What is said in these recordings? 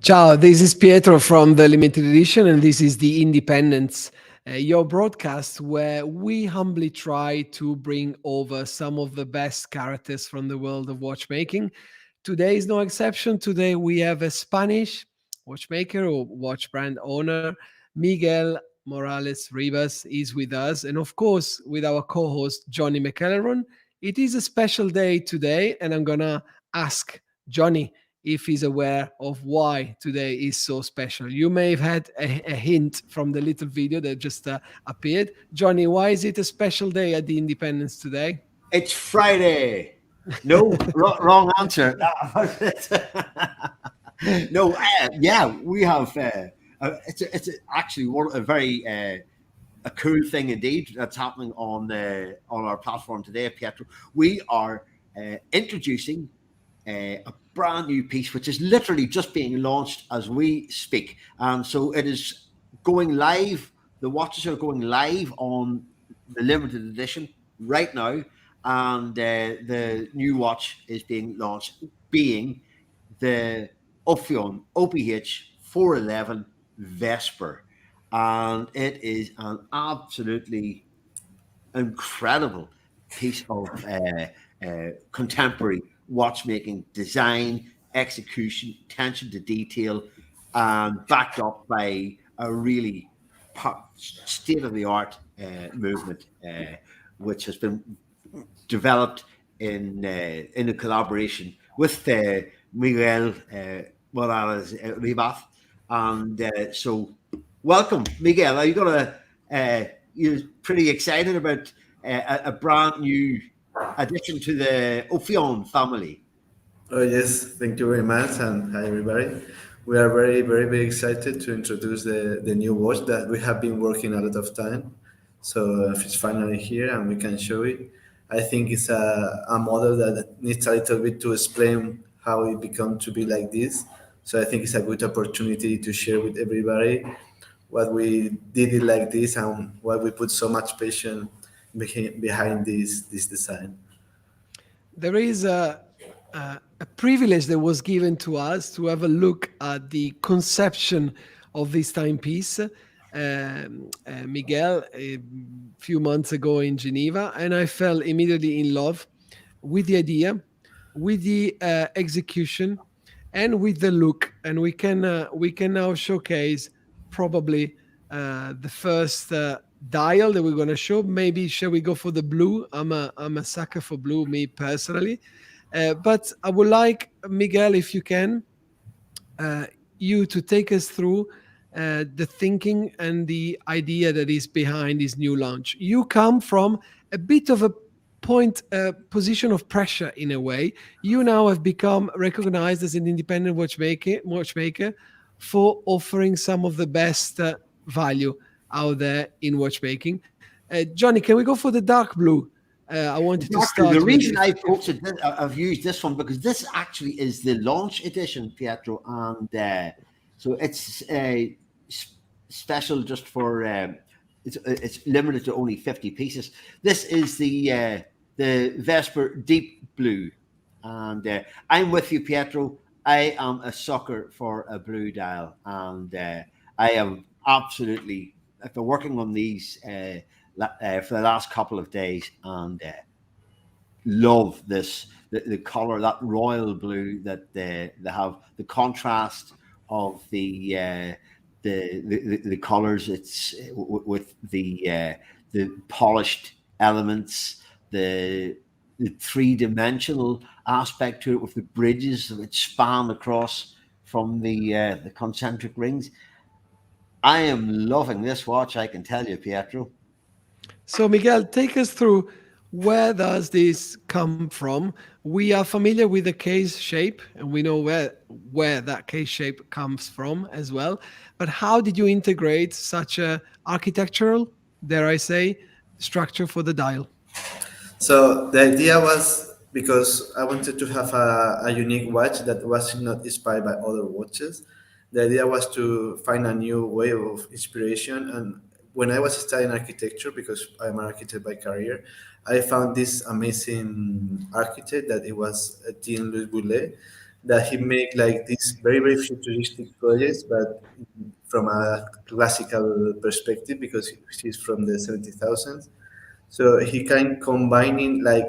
Ciao, this is Pietro from the limited edition, and this is the Independence, your broadcast where we humbly try to bring over some of the best characters from the world of watchmaking. Today is no exception. Today we have a Spanish watchmaker or watch brand owner, Miguel Morales Ribas, is with us, and of course with our co-host Johnny McElleron. It is a special day today, and I'm gonna ask Johnny if he's aware of why today is so special. You may have had a hint from the little video that just appeared. Johnny, why is it a special day at the Independence today? It's Friday. No, wrong answer. No, yeah, we have. It's actually a very a cool thing indeed that's happening on our platform today, Pietro. We are introducing a brand new piece, which is literally just being launched as we speak. And so it is going live. The watches are going live on the limited edition right now. And the new watch is being launched, being the Ophion OPH-411 Vesper. And it is an absolutely incredible piece of contemporary watchmaking design, execution, attention to detail, and backed up by a really state-of-the-art movement, which has been developed in a collaboration with Miguel Morales Ribas. And so welcome, Miguel. Are you you're pretty excited about a brand new addition to the Ophion family? Oh yes, thank you very much, and hi everybody. We are very excited to introduce the new watch that we have been working a lot of time. So it's finally here and we can show it. I think it's a model that needs a little bit to explain how it become to be like this. So I think it's a good opportunity to share with everybody what we did it like this and why we put so much passion behind this design. There is a privilege that was given to us to have a look at the conception of this timepiece, Miguel, a few months ago in Geneva, and I fell immediately in love with the idea, with the execution, and with the look. And we can now showcase probably the first dial that we're going to show. Maybe shall we go for the blue? I'm a sucker for blue, me personally. But I would like, Miguel, if you can, you to take us through the thinking and the idea that is behind this new launch. You come from a bit of a position of pressure in a way. You now have become recognized as an independent watchmaker for offering some of the best value out there in watchmaking. Johnny, can we go for the dark blue? I wanted to start. The reason I've used this one because this actually is the launch edition, Pietro, and so it's special just for it's limited to only 50 pieces. This is the Vesper Deep Blue, and I'm with you, Pietro. I am a sucker for a blue dial, and I am absolutely. I've been working on these for the last couple of days, and love this the color, that royal blue that they have, the contrast of the colors. It's with the polished elements, the three-dimensional aspect to it with the bridges that span across from the concentric rings. I am loving this watch, I can tell you, Pietro. So, Miguel, take us through, where does this come from? We are familiar with the case shape, and we know where that case shape comes from as well. But how did you integrate such a architectural, dare I say, structure for the dial? So the idea was because I wanted to have a unique watch that was not inspired by other watches. The idea was to find a new way of inspiration. And when I was studying architecture, because I'm an architect by career, I found this amazing architect that it was Jean-Louis Boulet. that he make like these very very futuristic projects, but from a classical perspective because he's from the 70,000s. So he kind combining like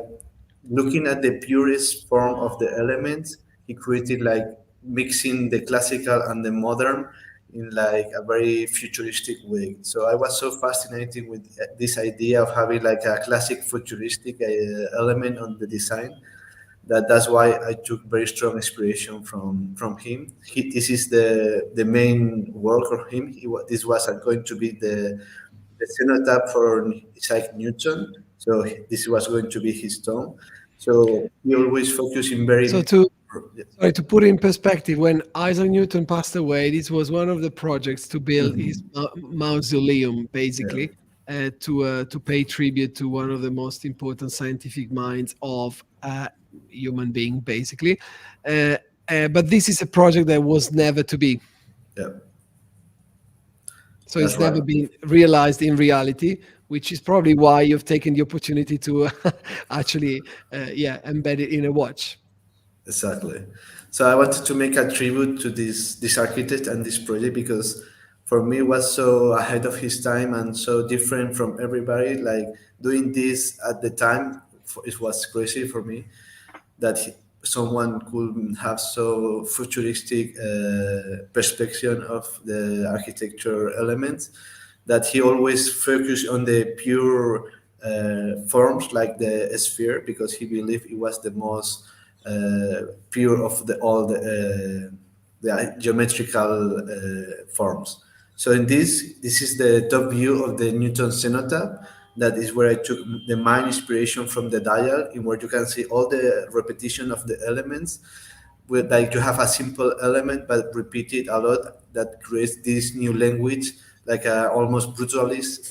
looking at the purest form of the elements. He created like mixing the classical and the modern in like a very futuristic way. So I was so fascinated with this idea of having like a classic futuristic element on the design that's why I took very strong inspiration from him. This is the main work of him. This was going to be the cenotaph for Isaac Newton. So this was going to be his tomb. So he always focusing very. So to put in perspective, when Isaac Newton passed away, this was one of the projects to build his mausoleum, basically, to pay tribute to one of the most important scientific minds of human being, basically. But this is a project that was never to be. Yeah. So it's never been realized in reality, which is probably why you've taken the opportunity to actually, embed it in a watch. Exactly. So I wanted to make a tribute to this architect and this project because for me it was so ahead of his time and so different from everybody. Like doing this at the time, it was crazy for me that someone could have so futuristic perspective of the architecture elements, that he always focused on the pure forms like the sphere because he believed it was the most pure of all the geometrical forms. So in this is the top view of the Newton cenotaph. That is where I took the main inspiration from the dial, in where you can see all the repetition of the elements. With like you have a simple element but repeat it a lot, that creates this new language, like a almost brutalist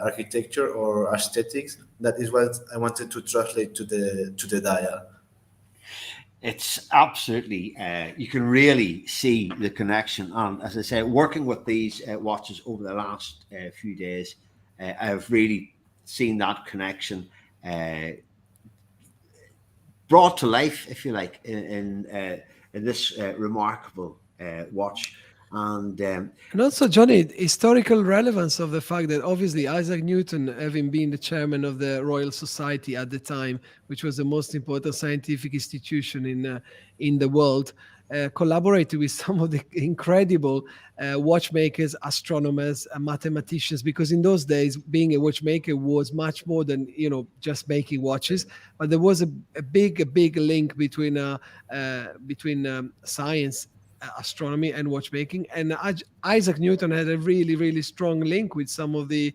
architecture or aesthetics. That is what I wanted to translate to the dial. It's absolutely, you can really see the connection. And as I say, working with these watches over the last few days, I've really seen that connection brought to life, if you like, in this remarkable watch. And also, Johnny, historical relevance of the fact that obviously Isaac Newton, having been the chairman of the Royal Society at the time, which was the most important scientific institution in the world, collaborated with some of the incredible watchmakers, astronomers, and mathematicians. Because in those days, being a watchmaker was much more than just making watches. But there was a big link between science, astronomy, and watchmaking. And Isaac Newton had a really strong link with some of the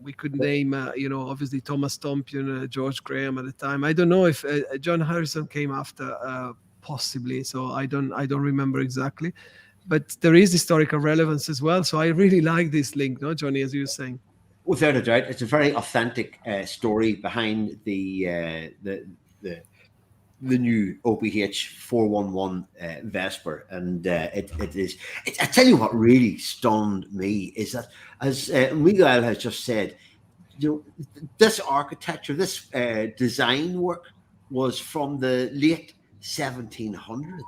we could name obviously Thomas Tompion, George Graham at the time. I don't know if John Harrison came after, possibly, so I don't remember exactly, but there is historical relevance as well. So I really like this link, no, Johnny, as you were saying. Without a doubt, it's a very authentic story behind the new OPH-411 Vesper, and it is. I tell you what really stunned me is that, as Miguel has just said, this architecture, this design work was from the late 1700s,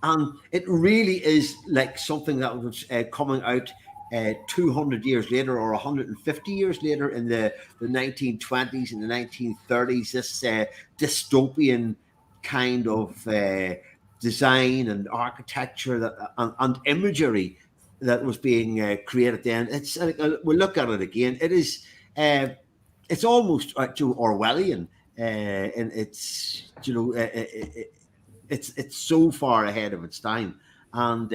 and it really is like something that was coming out 200 years later or 150 years later in the 1920s and the 1930s. This dystopian kind of design and architecture and imagery that was being created then. It's we'll look at it again. It is it's almost to Orwellian, and it's it's so far ahead of its time. And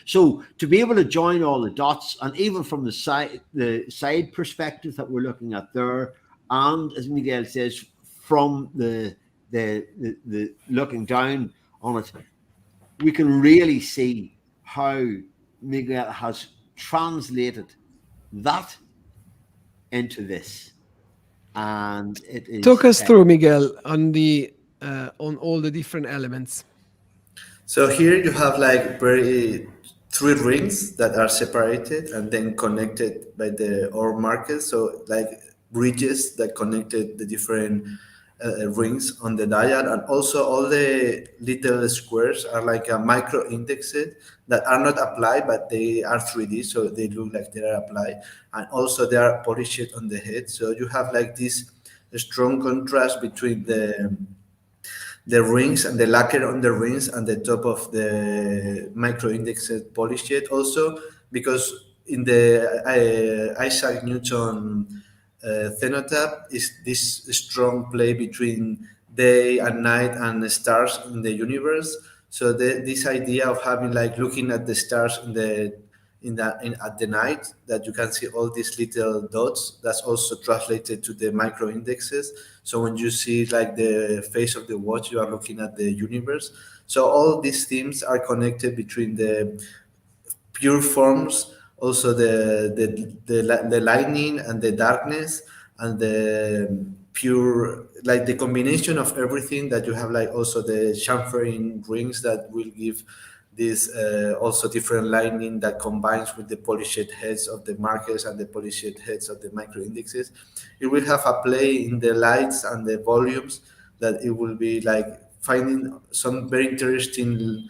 so to be able to join all the dots, and even from the side perspective that we're looking at there, and as Miguel says, from the looking down on it, we can really see how Miguel has translated that into this. And it is, talk us through, Miguel, on on all the different elements. So here you have like three rings that are separated and then connected by the ore markers. So like bridges that connected the different rings on the dial, and also all the little squares are like a micro indexes that are not applied, but they are 3D, so they look like they are applied, and also they are polished on the head. So you have like this strong contrast between the rings and the lacquer on the rings and the top of the micro indexed polished also, because in the Isaac Newton cenotaph is this strong play between day and night and stars in the universe. So this idea of having like looking at the stars at the night, that you can see all these little dots, that's also translated to the micro indexes. So when you see like the face of the watch, you are looking at the universe. So all these themes are connected between the pure forms, also the lightning and the darkness, and the pure, like the combination of everything, that you have like also the chamfering rings that will give this also different lightning that combines with the polished heads of the markers and the polished heads of the micro indexes. It will have a play in the lights and the volumes, that it will be like finding some very interesting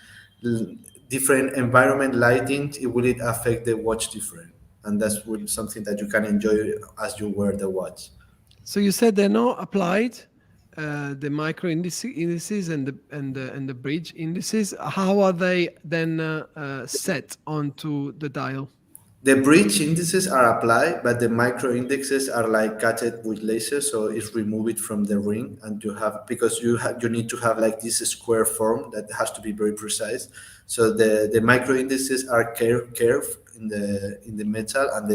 different environment lighting. It will affect the watch different, and that's something that you can enjoy as you wear the watch. So you said they're not applied, the micro indices and the bridge indices. How are they then set onto the dial? The bridge indices are applied, but the micro indexes are like cutted with laser, so it's removed from the ring, and you have, because you need to have like this square form that has to be very precise. So the micro indices are curved in the metal, and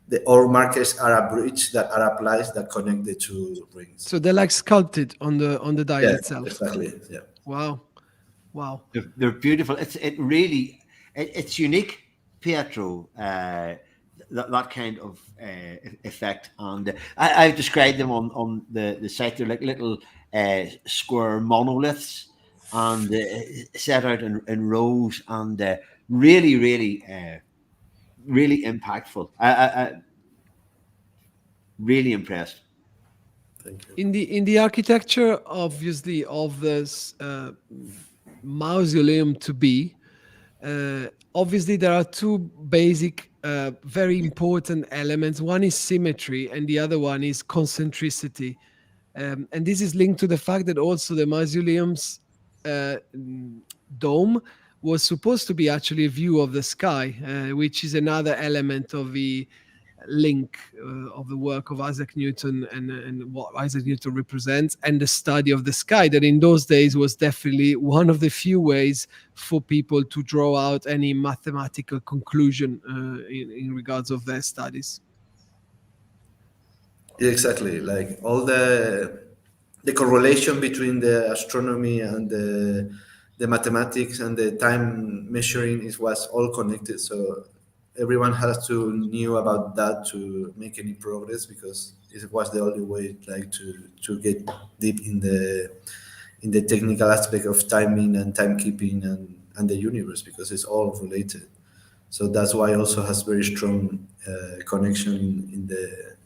the all markers are a bridge that are applied that connect the two rings. So they're like sculpted on the dial itself. Exactly. Yeah. Wow. They're beautiful. It's unique, Pietro. That kind of effect, and I've described them on the site. They're like little square monoliths, and set out in rows, and really impactful. I really impressed. Thank you. In the architecture, obviously, of this mausoleum to be, obviously there are two basic, very important elements. One is symmetry, and the other one is concentricity. And this is linked to the fact that also the mausoleum's dome was supposed to be actually a view of the sky, which is another element of the link of the work of Isaac Newton and what Isaac Newton represents, and the study of the sky, that in those days was definitely one of the few ways for people to draw out any mathematical conclusion in regards of their studies. Yeah, exactly. Like all the correlation between the astronomy and the mathematics and the time measuring was all connected. So everyone has to knew about that to make any progress, because it was the only way like to get deep in the technical aspect of timing and timekeeping and the universe, because it's all related. So that's why also has very strong connection in the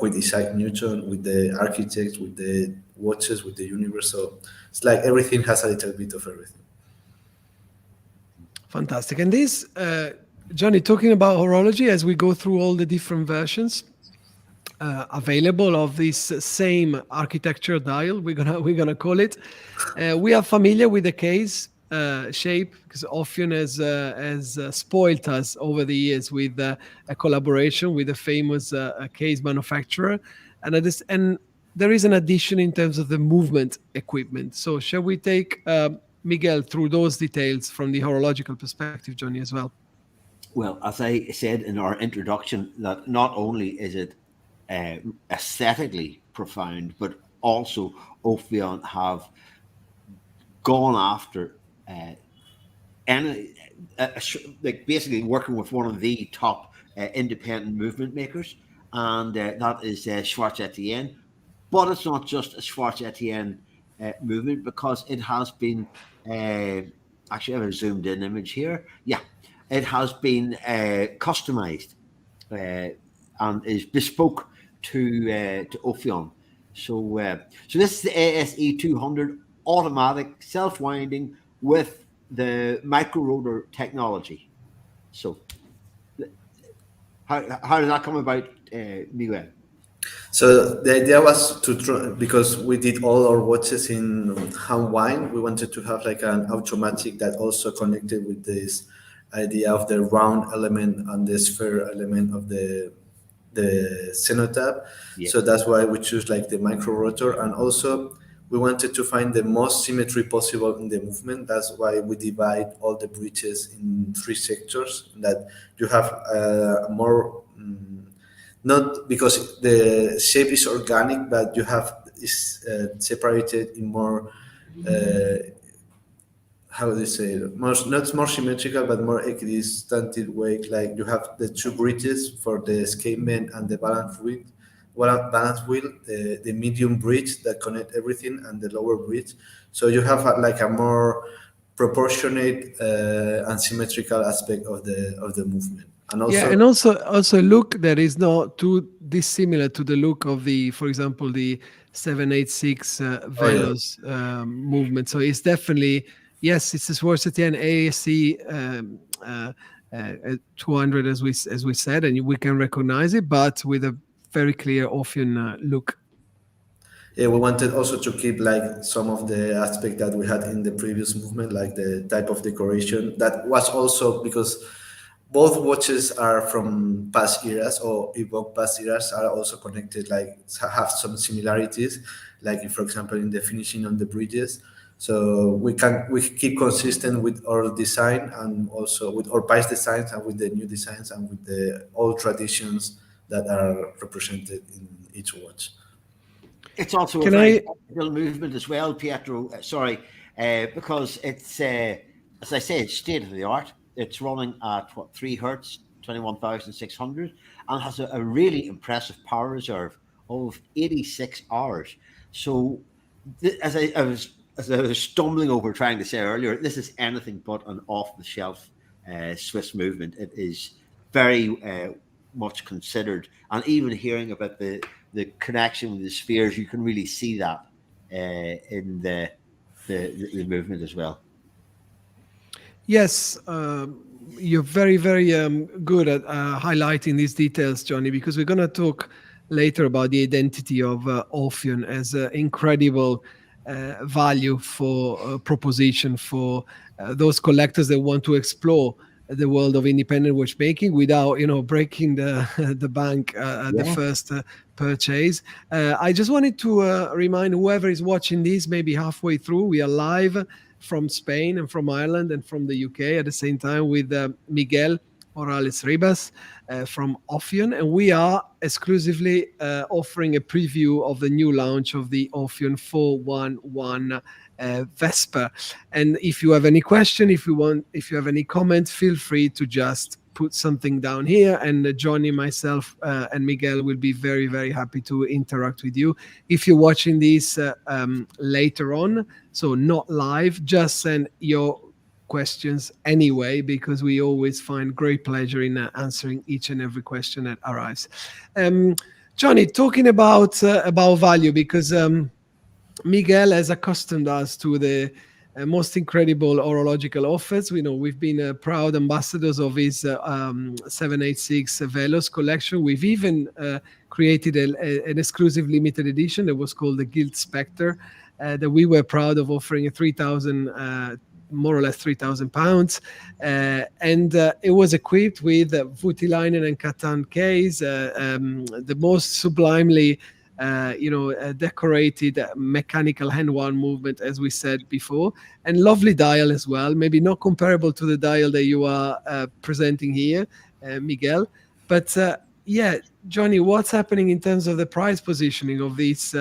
with Isaac Newton, with the architects, with the watches, with the universe. So it's like everything has a little bit of everything. Fantastic. And this, Johnny, talking about horology, as we go through all the different versions available of this same architecture dial, we're gonna call it. We are familiar with the case shape, because Ophion has spoilt us over the years with a collaboration with a famous case manufacturer, and there is an addition in terms of the movement equipment. So shall we take Miguel through those details from the horological perspective, Johnny, as well? Well, as I said in our introduction, that not only is it aesthetically profound, but also Ophion have gone after like basically working with one of the top independent movement makers, and that is Schwarz Etienne. But it's not just a Schwarz Etienne movement, because it has been actually, I have a zoomed in image here. Yeah, it has been customized and is bespoke to Ophion. So, so this is the ASE 200 automatic self-winding with the micro rotor technology. So, how did that come about, Miguel? So the idea was to try, because we did all our watches in hand wind, we wanted to have like an automatic that also connected with this idea of the round element and the sphere element of the cenotaph. Yeah. So that's why we choose like the micro rotor, and also we wanted to find the most symmetry possible in the movement. That's why we divide all the bridges in 3 sectors, that you have more not because the shape is organic, but you have is separated in more how do you say it? Not more symmetrical, but more equidistant way. Like you have the 2 bridges for the escapement and the balance wheel. Balance wheel, the medium bridge that connect everything, and the lower bridge. So you have like a more proportionate and symmetrical aspect of the movement. And also, yeah, and also look that is not too dissimilar to the look of the, for example, the 786 Velos movement. So it's definitely, yes, it's this Versity and ASC 200 as we said, and we can recognize it, but with a very clear Ophion look. yeah, we wanted also to keep like some of the aspect that we had in the previous movement, like the type of decoration that was also because both watches are from past eras or evoke past eras, are also connected, like have some similarities, like for example in the finishing on the bridges. So we keep consistent with our design, and also with our past designs and with the new designs and with the old traditions that are represented in each watch. It's also a very technical movement as well, Pietro. Because it's, as I say, it's state of the art. It's running at 3 hertz, 21,600, and has a really impressive power reserve of 86 hours. So, as I was stumbling over trying to say earlier, this is anything but an off-the-shelf Swiss movement. It is very much considered, and even hearing about the connection with the spheres, you can really see that in the movement as well. Yes, you're very, very good at highlighting these details, Johnny, because we're going to talk later about the identity of Ophion as an incredible value for proposition for those collectors that want to explore the world of independent watchmaking without, breaking the bank at the first purchase. I just wanted to remind whoever is watching this, maybe halfway through, we are live from Spain and from Ireland and from the UK at the same time with Miguel Morales Ribas from Ophion, and we are exclusively offering a preview of the new launch of the Ophion 411 Vesper. And if you have any question, if you have any comments, feel free to just put something down here, and Johnny, myself, and Miguel will be very, very happy to interact with you. If you're watching this later on, so not live, just send your questions anyway, because we always find great pleasure in answering each and every question that arrives. Johnny, talking about value, because Miguel has accustomed us to the most incredible horological offers. We've been proud ambassadors of his 786 Velos collection. We've even created an exclusive limited edition that was called the Gilt Spectre, that we were proud of offering at more or less 3,000 pounds, and it was equipped with Voutilainen and Catan case, the most sublimely decorated mechanical hand-wound movement, as we said before, and lovely dial as well. Maybe not comparable to the dial that you are presenting here, Miguel, but Johnny, what's happening in terms of the price positioning of this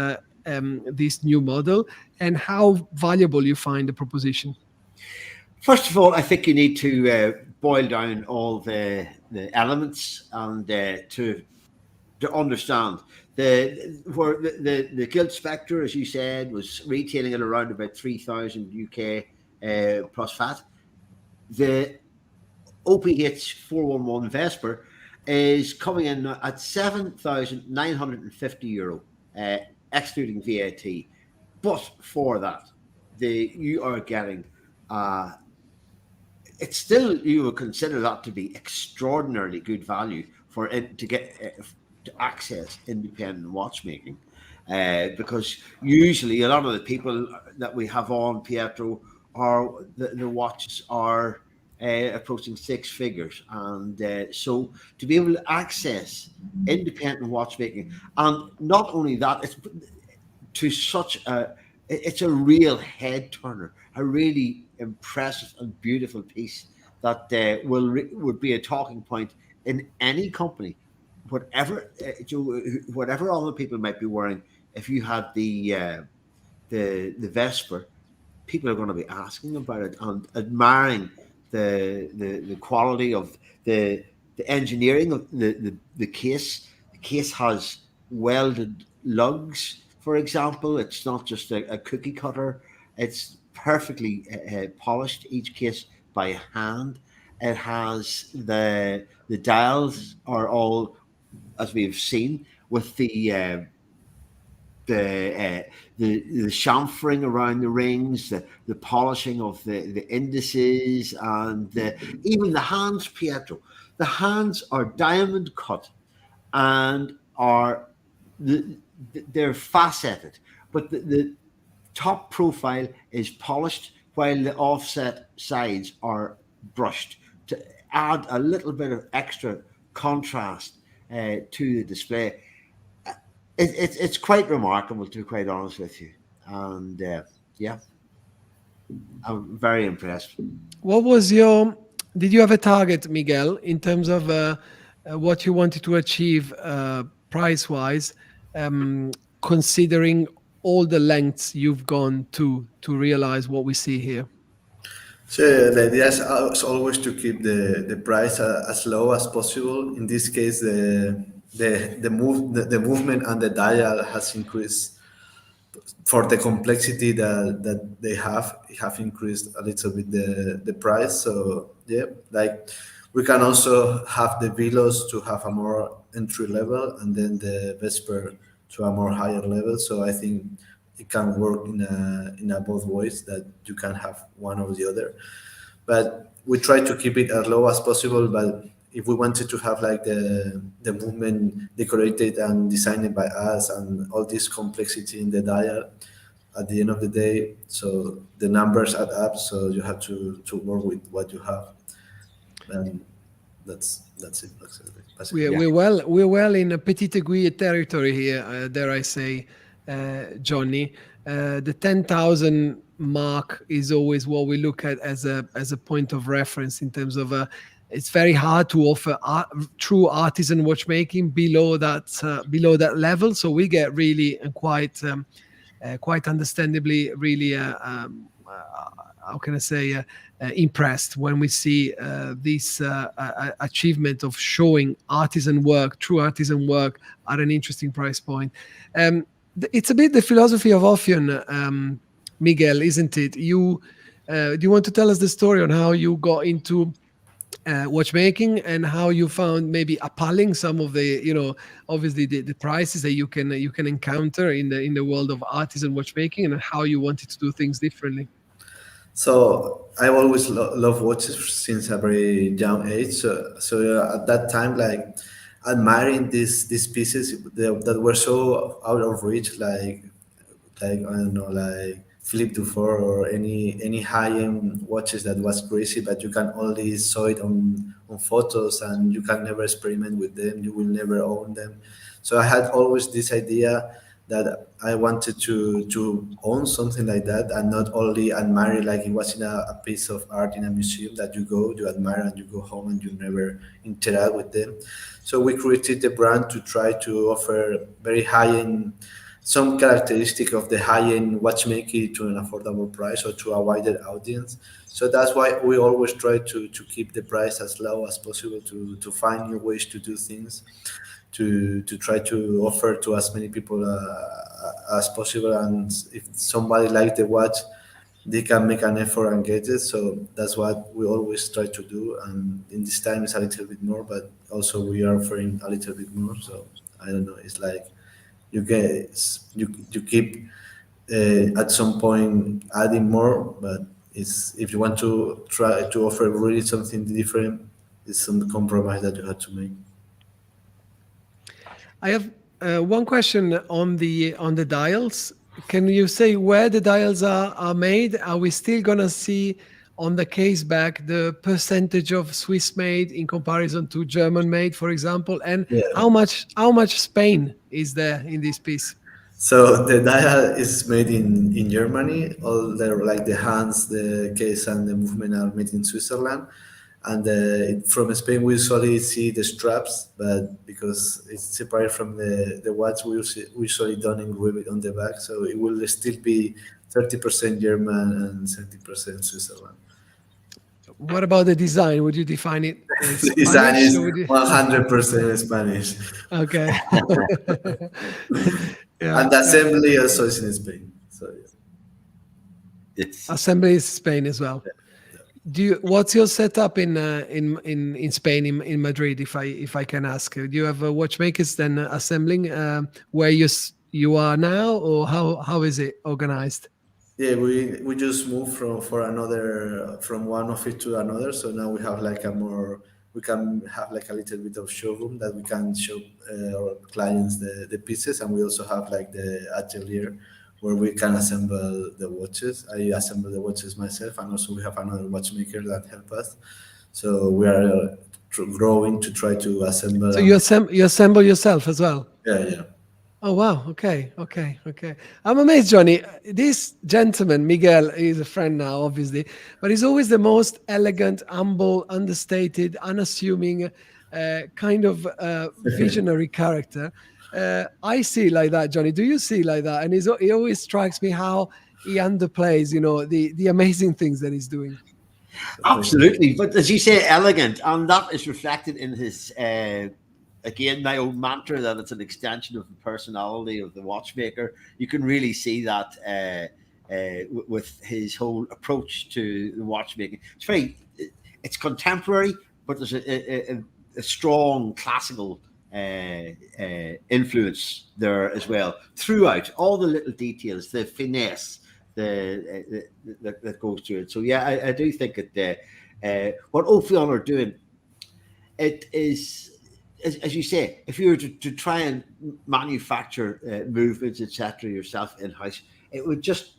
new model, and how valuable you find the proposition? First of all, I think you need to boil down all the elements and to understand the Gilt Spectre, as you said, was retailing at around about 3,000 UK plus VAT. The OPH-411 Vesper is coming in at €7,950. excluding VAT. But for that, you are getting, it's still, you would consider that to be extraordinarily good value for it to get to access independent watchmaking, because usually a lot of the people that we have on, Pietro, are the watches are approaching six figures, and so to be able to access independent watchmaking, and not only that, it's to such a, it's a real head turner, a really impressive and beautiful piece that would be a talking point in any company, whatever whatever other people might be wearing. If you had the Vesper, people are going to be asking about it and admiring the quality of the engineering of the case. The case has welded lugs, for example. It's not just a cookie cutter. It's perfectly polished, each case by hand. It has the dials are all, as we've seen, with the chamfering around the rings, the polishing of the indices, and even the hands, Pietro. The hands are diamond cut and they're faceted, but the top profile is polished while the offset sides are brushed to add a little bit of extra contrast to the display. It's quite remarkable, to be quite honest with you, and yeah, I'm very impressed. What was your? Did you have a target, Miguel, in terms of what you wanted to achieve price-wise, considering all the lengths you've gone to realize what we see here? So the idea is always to keep the price as low as possible. In this case, the movement and the dial has increased for the complexity that they have. It have increased a little bit the price. So yeah, like we can also have the Velos to have a more entry level, and then the Vesper to a more higher level. So I think it can work in a both ways, that you can have one or the other. But we try to keep it as low as possible. But if we wanted to have like the movement decorated and designed by us and all this complexity in the dial, at the end of the day, so the numbers add up. So you have to work with what you have, and that's it. Basically. We're well in a petite aiguille territory here, dare I say, Johnny. The 10,000 mark is always what we look at as a point of reference in terms of it's very hard to offer true artisan watchmaking below that level. So we get really quite understandably really how can I say impressed when we see this achievement of showing artisan work, true artisan work at an interesting price point. It's a bit the philosophy of Ophion, Miguel, isn't it? Do you want to tell us the story on how you got into watchmaking and how you found maybe appalling some of the, obviously the prices that you can encounter in the world of artisan watchmaking, and how you wanted to do things differently? So I always love watches since a very young age. So at that time, like admiring these pieces that were so out of reach, like I don't know, like Philippe Dufour or any high-end watches that was crazy, but you can only saw it on photos and you can never experiment with them. You will never own them. So I had always this idea that I wanted to own something like that, and not only admire it like it was in a piece of art in a museum that you admire and you go home and you never interact with them. So we created the brand to try to offer very high-end, some characteristic of the high-end watchmaking to an affordable price or to a wider audience. So that's why we always try to keep the price as low as possible, to find new ways to do things, to try to offer to as many people as possible. And if somebody likes the watch, they can make an effort and get it. So that's what we always try to do. And in this time, it's a little bit more, but also we are offering a little bit more. So I don't know. It's like you get you keep at some point adding more, but it's if you want to try to offer really something different, it's some compromise that you have to make. I have one question on the dials. Can you say where the dials are made? Are we still gonna see on the case back the percentage of Swiss made in comparison to German made, for example? And Yeah. how much Spain is there in this piece? So the dial is made in Germany. All the hands, the case, and the movement are made in Switzerland. And from Spain, we usually see the straps, but because it's separate from the watch, we usually don't engrave it on the back. So it will still be 30% German and 70% Switzerland. What about the design? Would you define it as The design Spanish, is or would you... 100% Spanish. Okay. Yeah, And the assembly also is in Spain. So yeah. It's assembly is Spain as well. What's your setup in Spain, in Madrid, if I can ask? Do you have watchmakers then assembling where you are now, or how is it organized? Yeah, we just moved from one office to another. So now we have we can have like a little bit of showroom that we can show our clients the pieces, and we also have like the atelier where we can assemble the watches. I assemble the watches myself, and also we have another watchmaker that help us. So we are growing to try to assemble. So you assemble yourself as well? Yeah. Oh wow! Okay. I'm amazed, Johnny. This gentleman, Miguel, is a friend now, obviously, but he's always the most elegant, humble, understated, unassuming, kind of visionary character. I see like that, Johnny. Do you see like that? And he always strikes me how he underplays, the amazing things that he's doing. absolutely, but as you say, elegant, and that is reflected in his. Again, my old mantra that it's an extension of the personality of the watchmaker. You can really see that with his whole approach to the watchmaking. It's contemporary, but there's a strong classical influence there as well throughout all the little details, the finesse that goes through it. So yeah, I do think that what Ophion are doing, it is. As you say, if you were to try and manufacture movements, etc., yourself in house, it would just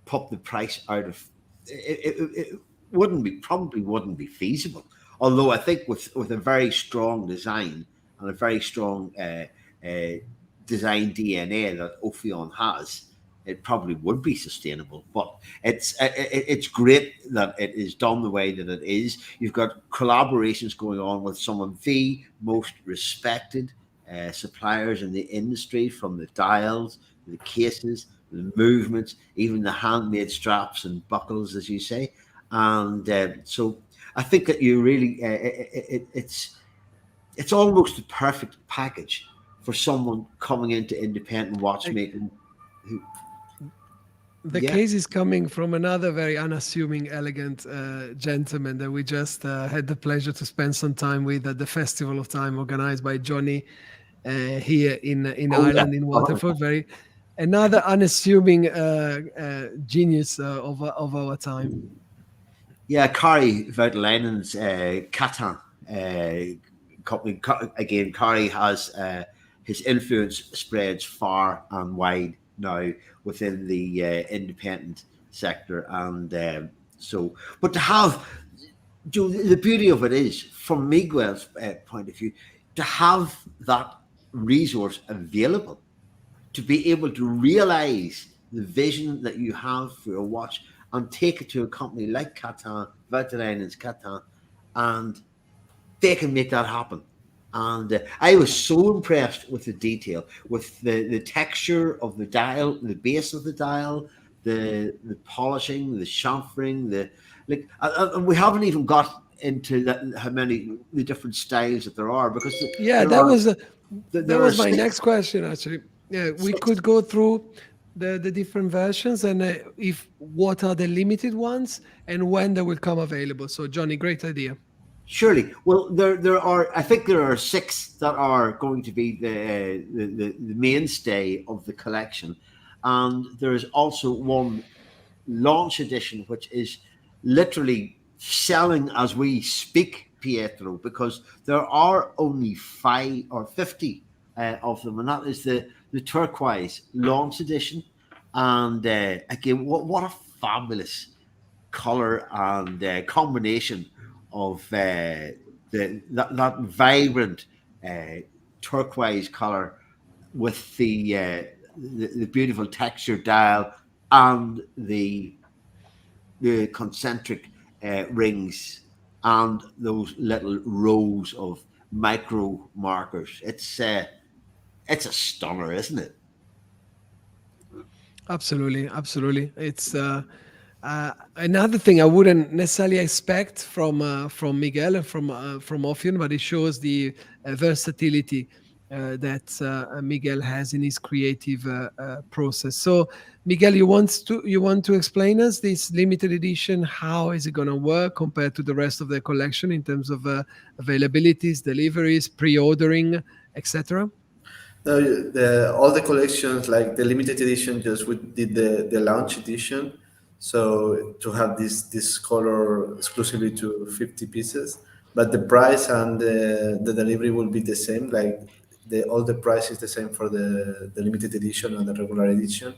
pop the price out of it. Probably wouldn't be feasible. Although I think with a very strong design and a very strong design DNA that Ophion has, it probably would be sustainable. But it's great that it is done the way that it is. You've got collaborations going on with some of the most respected suppliers in the industry, from the dials, the cases, the movements, even the handmade straps and buckles, as you say. And so I think that you really, it's almost the perfect package for someone coming into independent watchmaking. The case is coming from another very unassuming, elegant gentleman that we just had the pleasure to spend some time with at the Festival of Time organized by Johnny here in Ireland, in Waterford. Another unassuming genius of our time. Yeah, Kari Voutilainen's Catan company. Again, Kari has his influence spreads far and wide now within the independent sector, and but to have, the beauty of it is, from Miguel's point of view, to have that resource available, to be able to realize the vision that you have for your watch and take it to a company like Catan, Voutilainen's Catan, and they can make that happen. And I was so impressed with the detail, with the texture of the dial, the base of the dial, the polishing, the chamfering, and we haven't even got into the different styles that there are, because that was my next question, actually. Yeah, we could go through the different versions, and what are the limited ones and when they will come available. So Johnny, great idea. Surely. Well, there are. I think there are 6 that are going to be the mainstay of the collection, and there is also one launch edition which is literally selling as we speak, Pietro, because there are only 5 or 50 of them, and that is the turquoise launch edition. And again, what a fabulous color and combination of that vibrant turquoise color with the beautiful texture dial and the concentric rings and those little rows of micro markers. It's a stunner, isn't it? Absolutely. It's another thing I wouldn't necessarily expect from Miguel and from Ophion, but it shows the versatility that Miguel has in his creative process. So, Miguel, you want to explain us this limited edition? How is it going to work compared to the rest of the collection in terms of availabilities, deliveries, pre-ordering, etc.? No, all the collections, like the limited edition, just we did the launch edition. So to have this color exclusively to 50 pieces, but the price and the delivery will be the same. Like all the price is the same for the limited edition and the regular edition,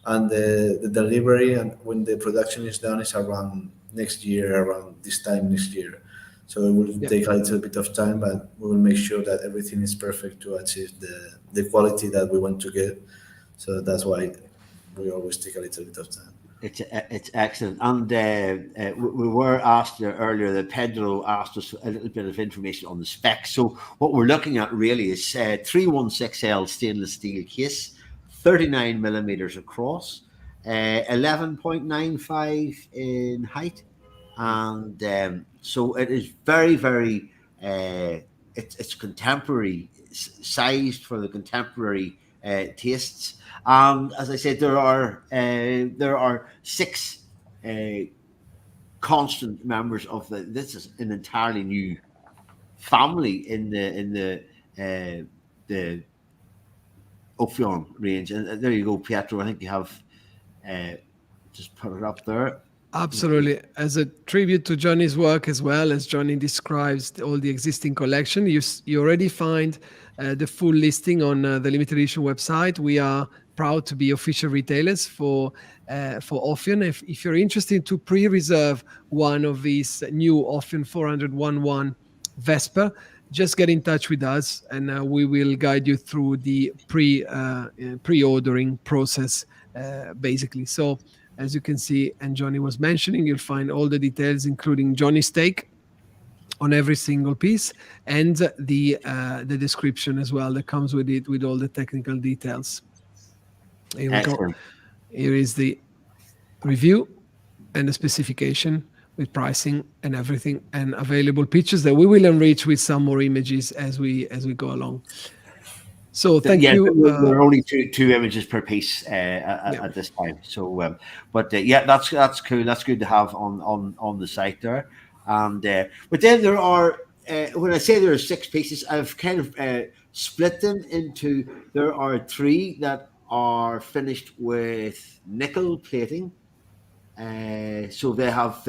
and the delivery and when the production is done is around next year, around this time next year. So it will take a little bit of time, but we will make sure that everything is perfect to achieve the quality that we want to get. So that's why we always take a little bit of time. It's excellent. And we were asked earlier that Pedro asked us a little bit of information on the specs. So what we're looking at really is 316L stainless steel case, 39 millimeters across, 11.95 in height. And so it is very, very, it's contemporary, sized for the contemporary tastes. And as I said, there are 6 constant members of this is an entirely new family in the Ophion range. And there you go, Pietro. I think you have just put it up there. Absolutely. As a tribute to Johnny's work, as well as Johnny describes all the existing collection, you already find the full listing on the limited edition website. We are proud to be official retailers for Ophion. If you're interested to pre-reserve one of these new Ophion 411 Vesper, just get in touch with us, and we will guide you through the pre-ordering process, basically. So, as you can see, and Johnny was mentioning, you'll find all the details, including Johnny's take on every single piece, and the description as well that comes with it, with all the technical details. Here we go. Here is the review and the specification with pricing and everything, and available pictures that we will enrich with some more images as we go along. So thank you. There are only two images per piece at this time. So, that's cool. That's good to have on the site there. And but then there are when I say there are 6 pieces, I've kind of split them into. There are 3 that are finished with nickel plating. So they have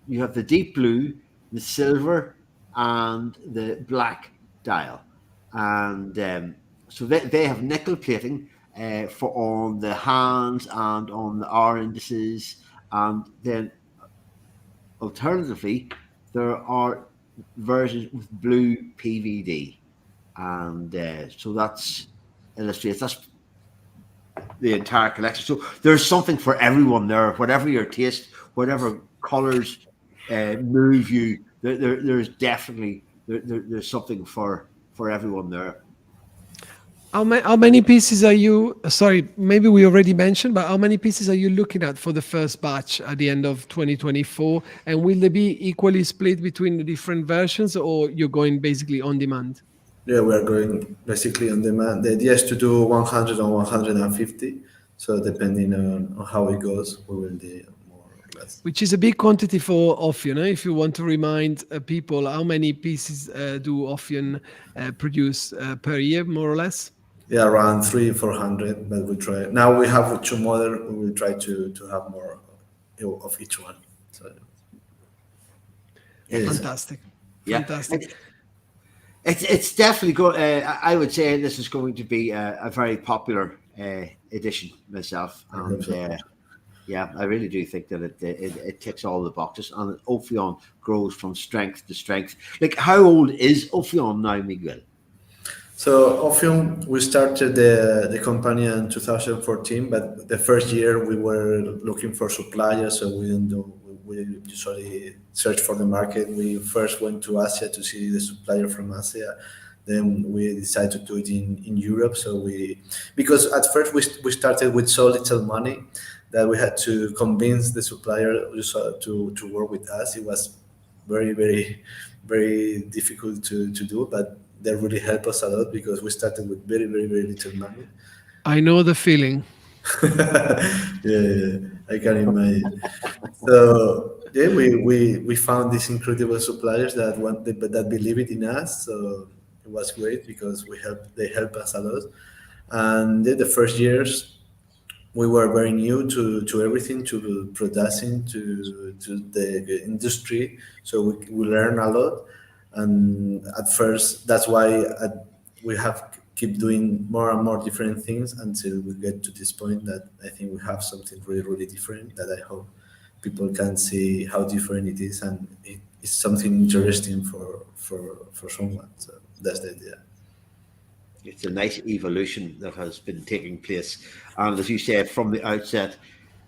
you have the deep blue, the silver, and the black dial, and so they have nickel plating for on the hands and on the R indices, and then alternatively there are versions with blue PVD, and so that's illustrates that's the entire collection. So there's something for everyone there, whatever your taste, whatever colors move you. There's definitely there's something for everyone there. How many pieces are you? Sorry, maybe we already mentioned, but how many pieces are you looking at for the first batch at the end of 2024? And will they be equally split between the different versions, or you're going basically on demand? Yeah, we are going basically on demand. The idea is to do 100 and 150. So depending on how it goes, we will do more That's which is a big quantity for Ophion. If you want to remind people, how many pieces do Ophion produce per year, more or less? yeah, around 300-400. But we try now. We have two model. We will try to have more of each one. So it is. Fantastic. Yeah. Fantastic. It's definitely good. I would say this is going to be a very popular edition myself, and yeah, I really do think that it ticks all the boxes, and Ophion grows from strength to strength. Like, how old is Ophion now, Miguel? So Ophion, we started the company in 2014, but the first year we were looking for suppliers, so we didn't do. We usually search for the market. We first went to Asia to see the supplier from Asia. Then we decided to do it in Europe. So because at first we started with so little money that we had to convince the supplier to work with us. It was very, very, very difficult to do, but they really helped us a lot because we started with very, very, very little money. I know the feeling. yeah, I can imagine. So yeah, we found these incredible suppliers that believe it in us. So it was great because they help us a lot. And the first years we were very new to everything, to production, to the industry. So we learned a lot. And at first, that's why we have keep doing more and more different things until we get to this point that I think we have something really, really different that I hope people can see how different it is, and it's something interesting for someone. So that's the idea. It's a nice evolution that has been taking place, and as you said from the outset,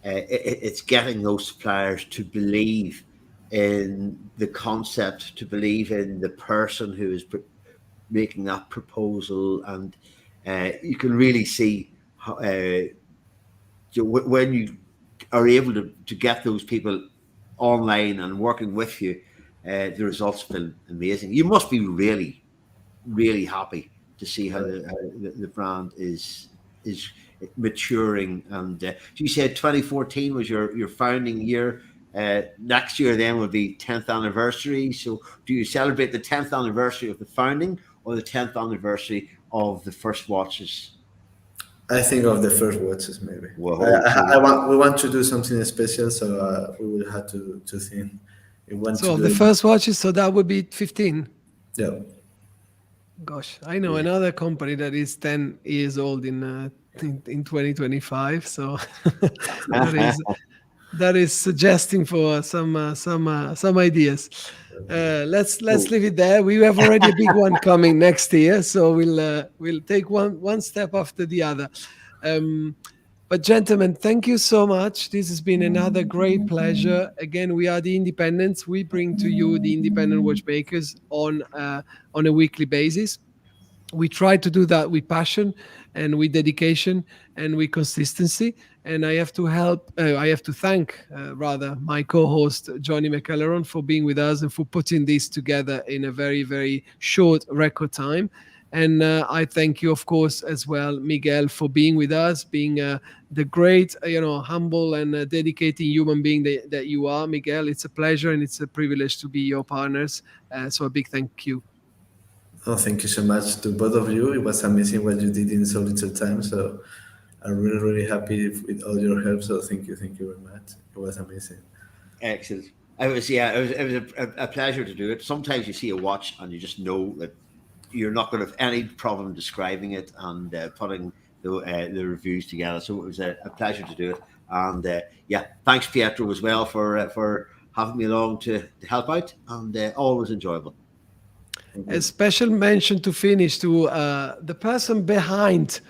it's getting those suppliers to believe in the concept, to believe in the person who is making that proposal, and you can really see how, when you are able to get those people online and working with you, the results feel amazing. You must be really, really happy to see how the brand is maturing. And you said 2014 was your founding year. Next year then will be 10th anniversary. So do you celebrate the 10th anniversary of the founding or the 10th anniversary of the first watches? I think of the first watches, maybe. Well, we want to do something special, so we will have to think. So the first watches, so that would be 15. Yeah. Gosh, I know another company that is 10 years old in 2025. So that is suggesting for some ideas. Let's leave it there. We have already a big one coming next year, so we'll take one step after the other. But gentlemen, thank you so much. This has been another great pleasure. Again, we are the Independents. We bring to you the independent watchmakers on a weekly basis. We try to do that with passion and with dedication and with consistency. And I have to thank my co-host Johnny McElleron for being with us and for putting this together in a very, very short record time. And I thank you, of course, as well, Miguel, for being with us, being the great, humble and dedicated human being that you are, Miguel. It's a pleasure and it's a privilege to be your partners. So a big thank you. Oh, thank you so much to both of you. It was amazing what you did in so little time. So I'm really, really happy with all your help. So thank you very much. It was amazing. Excellent. It was a pleasure to do it. Sometimes you see a watch and you just know that you're not going to have any problem describing it and putting the reviews together. So it was a pleasure to do it. And thanks Pietro as well for having me along to help out, and always enjoyable. A special mention to finish to the person behind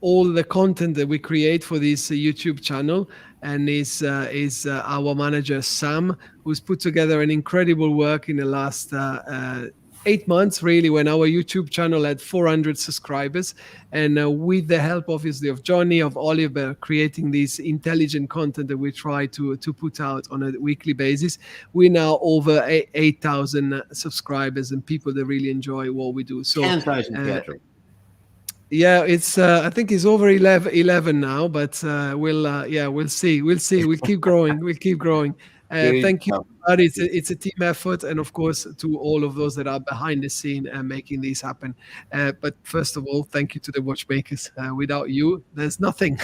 all the content that we create for this YouTube channel, and is our manager Sam, who's put together an incredible work in the last 8 months, really, when our YouTube channel had 400 subscribers. And with the help, obviously, of Johnny, of Oliver, creating this intelligent content that we try to put out on a weekly basis, we're now over 8,000 subscribers and people that really enjoy what we do. So 10,000, Pietro. Yeah, it's I think it's over 11 now, but we'll see. We'll keep growing. We'll keep growing. Good Thank you, stuff. everybody. It's a team effort, and of course to all of those that are behind the scene and making these happen. But first of all, thank you to the watchmakers. Without you, there's nothing.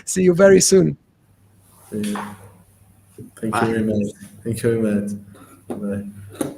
See you very soon. Thank you very much. Thank you very much. Bye.